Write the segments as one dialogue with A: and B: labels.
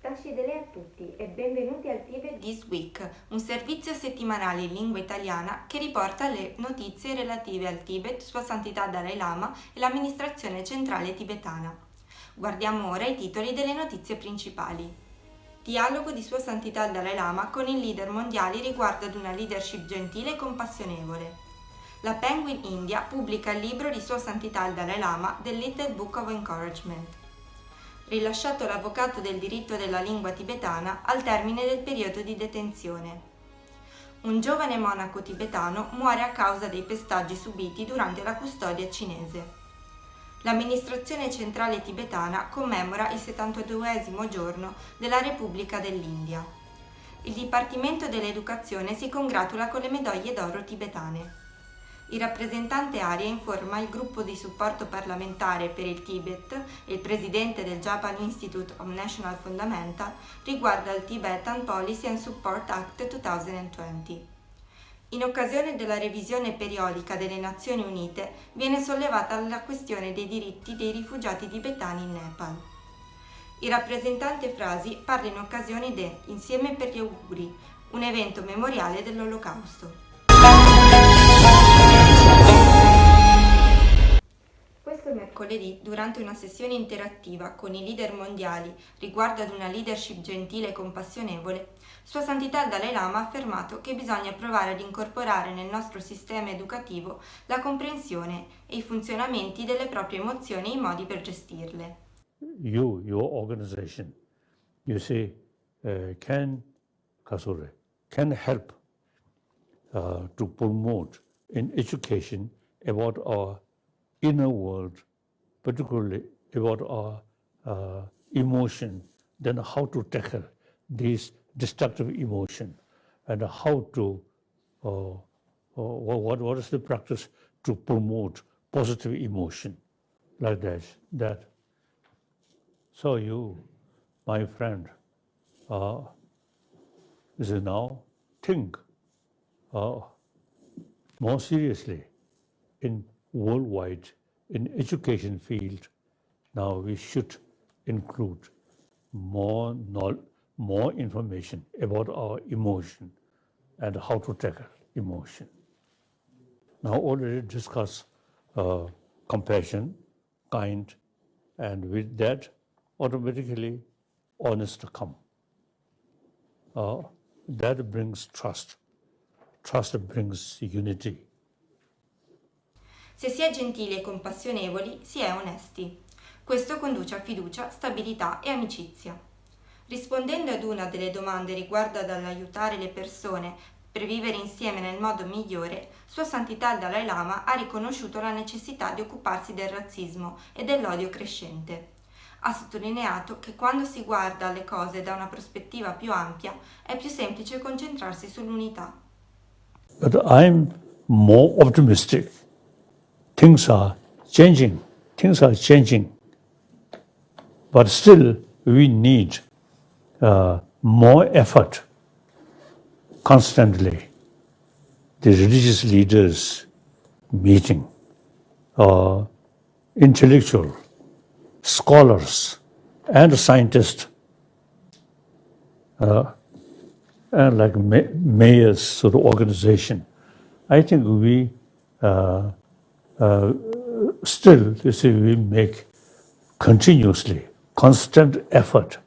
A: Tascidele a tutti e benvenuti al Tibet This Week, un servizio settimanale in lingua italiana che riporta le notizie relative al Tibet, Sua Santità Dalai Lama e l'amministrazione centrale tibetana. Guardiamo ora i titoli delle notizie principali. Dialogo di Sua Santità Dalai Lama con i leader mondiali riguardo ad una leadership gentile e compassionevole. La Penguin India pubblica il libro di Sua Santità il Dalai Lama, The Little Book of Encouragement. Rilasciato l'avvocato del diritto della lingua tibetana al termine del periodo di detenzione. Un giovane monaco tibetano muore a causa dei pestaggi subiti durante la custodia cinese. L'amministrazione centrale tibetana commemora il 72esimo giorno della Repubblica dell'India. Il Dipartimento dell'Educazione si congratula con le medaglie d'oro tibetane. Il rappresentante Aria informa il gruppo di supporto parlamentare per il Tibet e il presidente del Japan Institute of National Fundamental riguardo al Tibetan Policy and Support Act 2020. In occasione della revisione periodica delle Nazioni Unite viene sollevata la questione dei diritti dei rifugiati tibetani in Nepal. Il rappresentante Frasi parla in occasione de Insieme per gli auguri, un evento memoriale dell'Olocausto. Questo mercoledì, durante una sessione interattiva con i leader mondiali riguardo ad una leadership gentile e compassionevole, Sua Santità il Dalai Lama ha affermato che bisogna provare ad incorporare nel nostro sistema educativo la comprensione e i funzionamenti delle proprie emozioni e i modi per gestirle.
B: Your organization, you say, can help to promote in education about our inner world, particularly about our emotion, then how to tackle these destructive emotion, and how to what is the practice to promote positive emotion, like that. So you, my friend, is now think more seriously in worldwide in education field. Now we should include more information about our emotion and how to tackle emotion. Now already discuss compassion, kind, and with that automatically honest come. That brings trust. Trust brings unity.
A: Se si è gentili e compassionevoli, si è onesti. Questo conduce a fiducia, stabilità e amicizia. Rispondendo ad una delle domande riguardo ad aiutare le persone per vivere insieme nel modo migliore, Sua Santità il Dalai Lama ha riconosciuto la necessità di occuparsi del razzismo e dell'odio crescente. Ha sottolineato che quando si guarda alle cose da una prospettiva più ampia, è più semplice concentrarsi sull'unità.
B: But I'm more optimistic. Things are changing, but still we need more effort constantly. The religious leaders meeting, intellectual, scholars and scientists, and like mayors sort of organization. I think we still, you see, we make continuously, constant effort.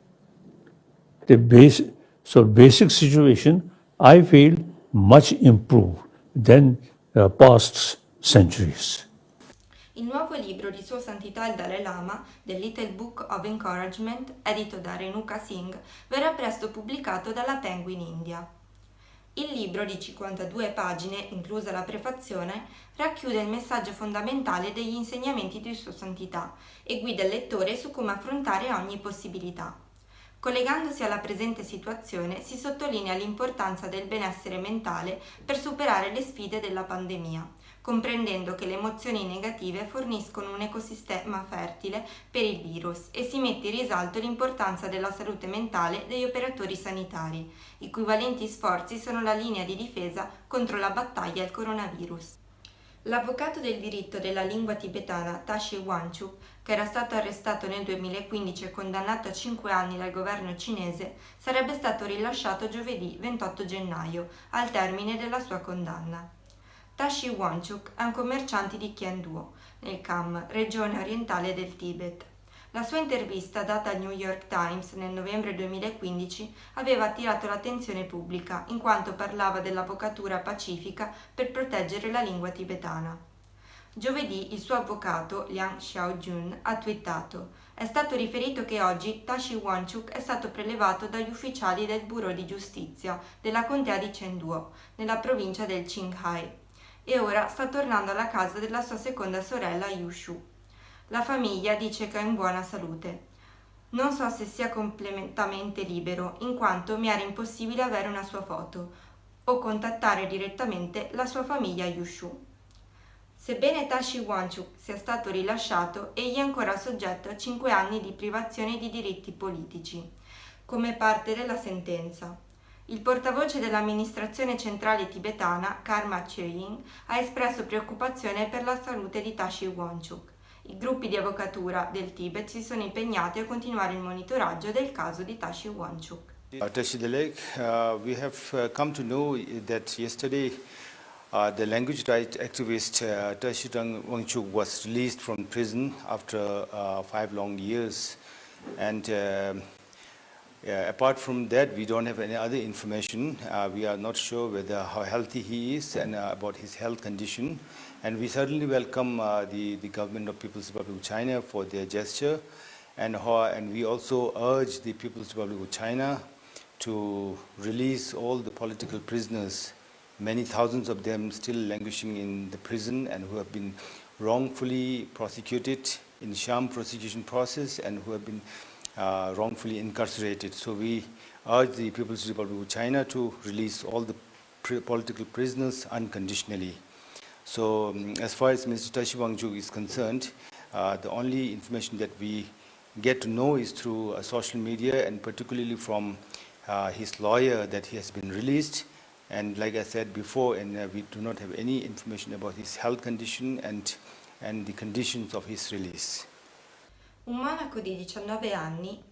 B: The basic situation, I feel, much improved than past centuries.
A: Il nuovo libro di Sua Santità il Dalai Lama, The Little Book of Encouragement, edito da Renuka Singh, verrà presto pubblicato dalla Penguin India. Il libro di 52 pagine, inclusa la prefazione, racchiude il messaggio fondamentale degli insegnamenti di Sua Santità e guida il lettore su come affrontare ogni possibilità. Collegandosi alla presente situazione, si sottolinea l'importanza del benessere mentale per superare le sfide della pandemia, comprendendo che le emozioni negative forniscono un ecosistema fertile per il virus e si mette in risalto l'importanza della salute mentale degli operatori sanitari, i cui valenti sforzi sono la linea di difesa contro la battaglia al coronavirus. L'avvocato del diritto della lingua tibetana Tashi Wangchuk, che era stato arrestato nel 2015 e condannato a 5 anni dal governo cinese, sarebbe stato rilasciato giovedì 28 gennaio, al termine della sua condanna. Tashi Wangchuk è un commerciante di Kianduo, nel Kham, regione orientale del Tibet. La sua intervista, data al New York Times nel novembre 2015, aveva attirato l'attenzione pubblica in quanto parlava dell'avvocatura pacifica per proteggere la lingua tibetana. Giovedì il suo avvocato, Liang Xiaojun, ha twittato: «È stato riferito che oggi Tashi Wangchuk è stato prelevato dagli ufficiali del Bureau di Giustizia della contea di Chengduo, nella provincia del Qinghai, e ora sta tornando alla casa della sua seconda sorella Yushu. La famiglia dice che è in buona salute. Non so se sia completamente libero, in quanto mi era impossibile avere una sua foto o contattare direttamente la sua famiglia Yushu». Sebbene Tashi Wangchuk sia stato rilasciato, egli è ancora soggetto a 5 anni di privazione di diritti politici, come parte della sentenza. Il portavoce dell'amministrazione centrale tibetana, Karma Chögying, ha espresso preoccupazione per la salute di Tashi Wangchuk. I gruppi di avvocatura del Tibet si sono impegnati a continuare il monitoraggio del caso di Tashi Wangchuk.
C: Tashi Delek, we have come to know that yesterday the language rights activist Tashi Wangchuk was released from prison after 5 long years, and apart from that, we don't have any other information. We are not sure whether how healthy he is and about his health condition. And we certainly welcome the government of People's Republic of China for their gesture, and we also urge the People's Republic of China to release all the political prisoners, many thousands of them still languishing in the prison and who have been wrongfully prosecuted in sham prosecution process and who have been wrongfully incarcerated. So we urge the People's Republic of China to release all the political prisoners unconditionally. So as far as Mr. Tashi Wangchuk is concerned, the only information that we get to know is through social media, and particularly from his lawyer, that he has been released. And like I said before, and we do not have any information about his health condition and the conditions of his release.
A: Un monaco di 19 anni,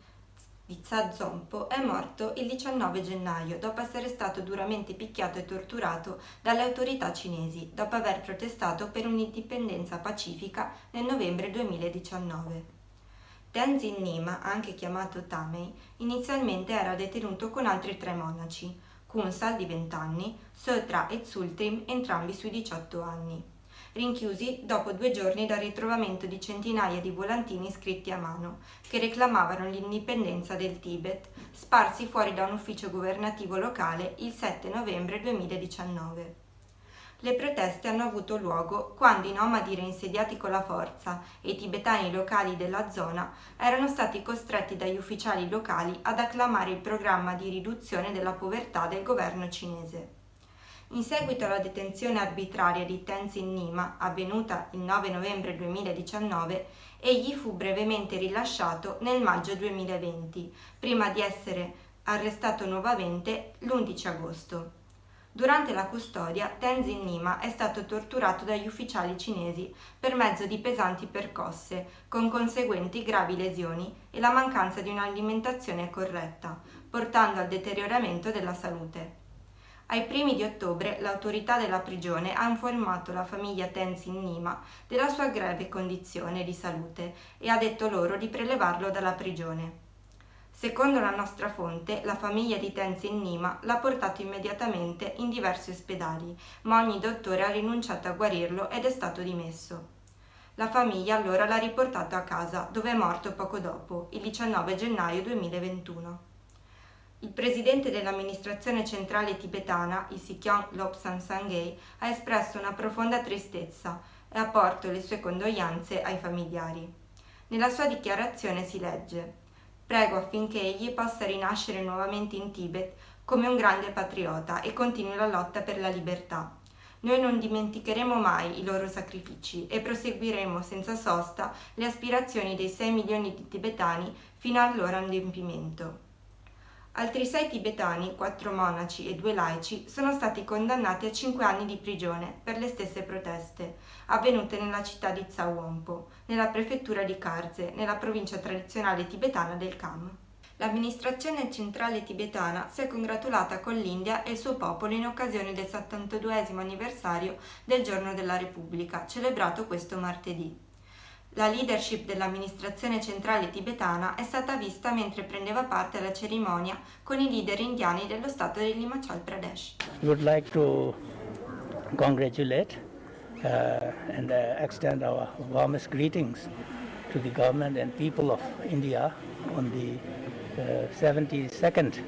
A: Tsa Zompo, è morto il 19 gennaio dopo essere stato duramente picchiato e torturato dalle autorità cinesi dopo aver protestato per un'indipendenza pacifica nel novembre 2019. Tenzin Nyima, anche chiamato Tamei, inizialmente era detenuto con altri 3 monaci, Kunsal di 20 anni, Sotra e Tsultrim, entrambi sui 18 anni, rinchiusi dopo 2 giorni dal ritrovamento di centinaia di volantini scritti a mano che reclamavano l'indipendenza del Tibet, sparsi fuori da un ufficio governativo locale il 7 novembre 2019. Le proteste hanno avuto luogo quando i nomadi reinsediati con la forza e i tibetani locali della zona erano stati costretti dagli ufficiali locali ad acclamare il programma di riduzione della povertà del governo cinese. In seguito alla detenzione arbitraria di Tenzin Nyima, avvenuta il 9 novembre 2019, egli fu brevemente rilasciato nel maggio 2020, prima di essere arrestato nuovamente l'11 agosto. Durante la custodia, Tenzin Nyima è stato torturato dagli ufficiali cinesi per mezzo di pesanti percosse, con conseguenti gravi lesioni e la mancanza di un'alimentazione corretta, portando al deterioramento della salute. Ai primi di ottobre l'autorità della prigione ha informato la famiglia Tenzin Nyima della sua grave condizione di salute e ha detto loro di prelevarlo dalla prigione. Secondo la nostra fonte, la famiglia di Tenzin Nyima l'ha portato immediatamente in diversi ospedali, ma ogni dottore ha rinunciato a guarirlo ed è stato dimesso. La famiglia allora l'ha riportato a casa, dove è morto poco dopo, il 19 gennaio 2021. Il presidente dell'amministrazione centrale tibetana, il Sikyong Lobsang Sangay, ha espresso una profonda tristezza e ha porto le sue condoglianze ai familiari. Nella sua dichiarazione si legge: «Prego affinché egli possa rinascere nuovamente in Tibet come un grande patriota e continui la lotta per la libertà. Noi non dimenticheremo mai i loro sacrifici e proseguiremo senza sosta le aspirazioni dei 6 milioni di tibetani fino al loro adempimento». Altri 6 tibetani, 4 monaci e 2 laici, sono stati condannati a 5 anni di prigione per le stesse proteste, avvenute nella città di Tsawangpo, nella prefettura di Karze, nella provincia tradizionale tibetana del Kham. L'amministrazione centrale tibetana si è congratulata con l'India e il suo popolo in occasione del 72esimo anniversario del Giorno della Repubblica, celebrato questo martedì. La leadership dell'amministrazione centrale tibetana è stata vista mentre prendeva parte alla cerimonia con i leader indiani dello stato dell'Himachal Pradesh.
D: We would like to congratulate and extend our warmest greetings to the government and people of India on the 72nd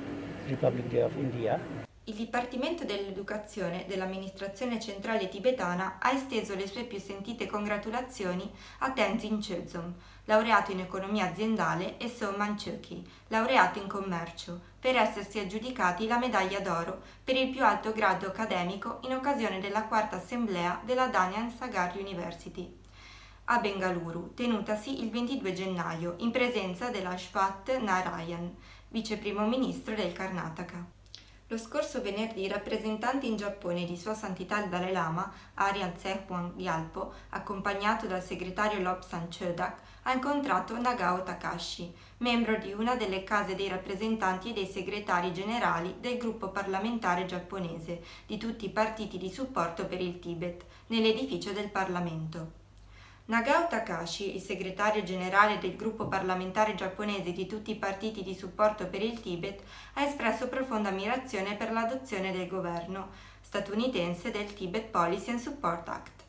D: Republic Day of India.
A: Il Dipartimento dell'Educazione dell'amministrazione centrale tibetana ha esteso le sue più sentite congratulazioni a Tenzin Chögyam, laureato in economia aziendale, e Soman Chökyi, laureato in commercio, per essersi aggiudicati la medaglia d'oro per il più alto grado accademico in occasione della quarta assemblea della Nanyang Sagar University a Bengaluru, tenutasi il 22 gennaio in presenza della Ashwath Narayan, vice primo ministro del Karnataka. Lo scorso venerdì rappresentanti in Giappone di Sua Santità il Dalai Lama, Aryan Sehwan Gyalpo, accompagnato dal segretario Lobsang Chodak, ha incontrato Nagao Takashi, membro di una delle case dei rappresentanti e dei segretari generali del gruppo parlamentare giapponese di tutti i partiti di supporto per il Tibet, nell'edificio del Parlamento. Nagao Takashi, il segretario generale del gruppo parlamentare giapponese di tutti i partiti di supporto per il Tibet, ha espresso profonda ammirazione per l'adozione del governo statunitense del Tibet Policy and Support Act.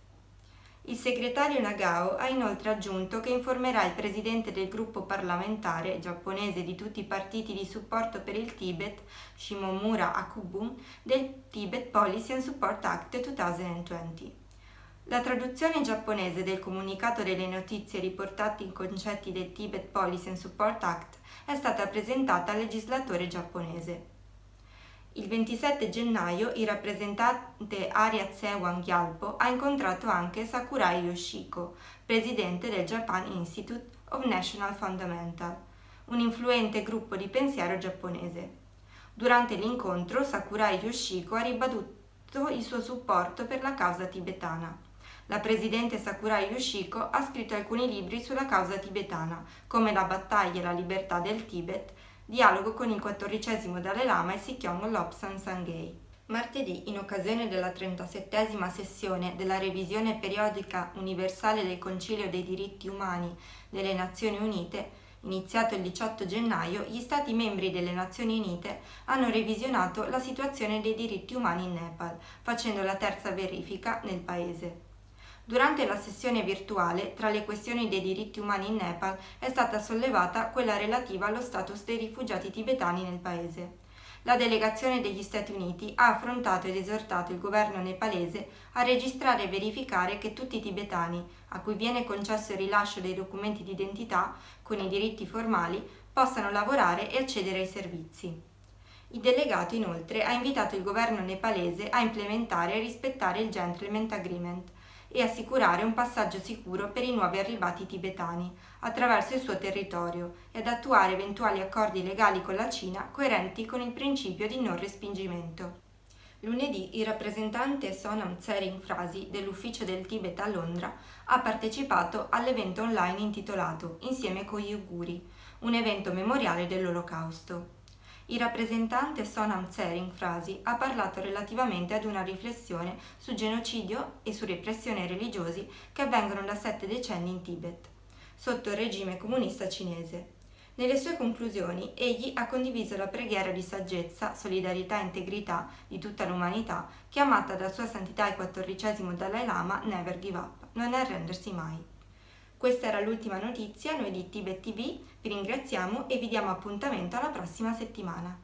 A: Il segretario Nagao ha inoltre aggiunto che informerà il presidente del gruppo parlamentare giapponese di tutti i partiti di supporto per il Tibet, Shimomura Akubun, del Tibet Policy and Support Act 2020. La traduzione giapponese del comunicato delle notizie riportate in concetti del Tibet Policy and Support Act è stata presentata al legislatore giapponese. Il 27 gennaio il rappresentante Arya Sehwan Gyalpo ha incontrato anche Sakurai Yoshiko, presidente del Japan Institute of National Fundamental, un influente gruppo di pensiero giapponese. Durante l'incontro Sakurai Yoshiko ha ribadito il suo supporto per la causa tibetana. La presidente Sakurai Yoshiko ha scritto alcuni libri sulla causa tibetana, come La battaglia e la libertà del Tibet, dialogo con il 14° Dalai Lama e Sikyong Lobsang Sangay. Martedì, in occasione della 37esima sessione della revisione periodica universale del Concilio dei diritti umani delle Nazioni Unite, iniziato il 18 gennaio, gli Stati membri delle Nazioni Unite hanno revisionato la situazione dei diritti umani in Nepal, facendo la terza verifica nel paese. Durante la sessione virtuale, tra le questioni dei diritti umani in Nepal è stata sollevata quella relativa allo status dei rifugiati tibetani nel paese. La delegazione degli Stati Uniti ha affrontato ed esortato il governo nepalese a registrare e verificare che tutti i tibetani, a cui viene concesso il rilascio dei documenti di identità con i diritti formali, possano lavorare e accedere ai servizi. Il delegato inoltre ha invitato il governo nepalese a implementare e rispettare il Gentleman Agreement e assicurare un passaggio sicuro per i nuovi arrivati tibetani attraverso il suo territorio e ad attuare eventuali accordi legali con la Cina coerenti con il principio di non respingimento. Lunedì il rappresentante Sonam Tsering Frasi dell'Ufficio del Tibet a Londra ha partecipato all'evento online intitolato Insieme con gli Uiguri, un evento memoriale dell'Olocausto. Il rappresentante Sonam Tsering Frasi ha parlato relativamente ad una riflessione su genocidio e su repressioni religiosi che avvengono da 7 decenni in Tibet, sotto il regime comunista cinese. Nelle sue conclusioni, egli ha condiviso la preghiera di saggezza, solidarietà e integrità di tutta l'umanità, chiamata da Sua Santità il 14° Dalai Lama Never Give Up, non arrendersi mai. Questa era l'ultima notizia, noi di Tibet TV vi ringraziamo e vi diamo appuntamento alla prossima settimana.